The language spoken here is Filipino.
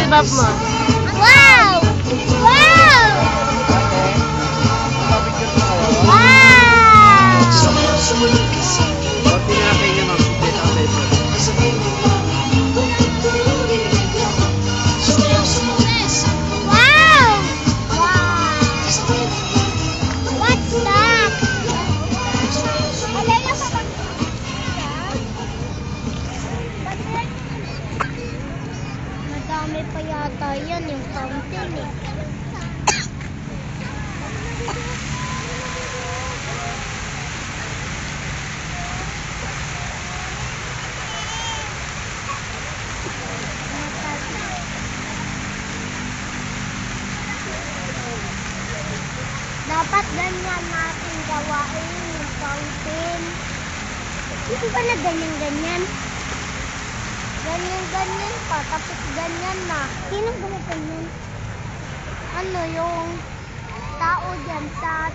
bab mo. Wow! Wow! Wow! Pati na kayo ma'am. Kita ang cellphone. Wow! Wow! What's that? Madami pa yata yan yung fountain eh. Dapat ganyan natin gawain yung fountain. Hindi ba na ganyan-ganyan? Ganyan-ganyan pa, tapos ganyan na. Sino ba na ganyan? Ano yung tao dyan sa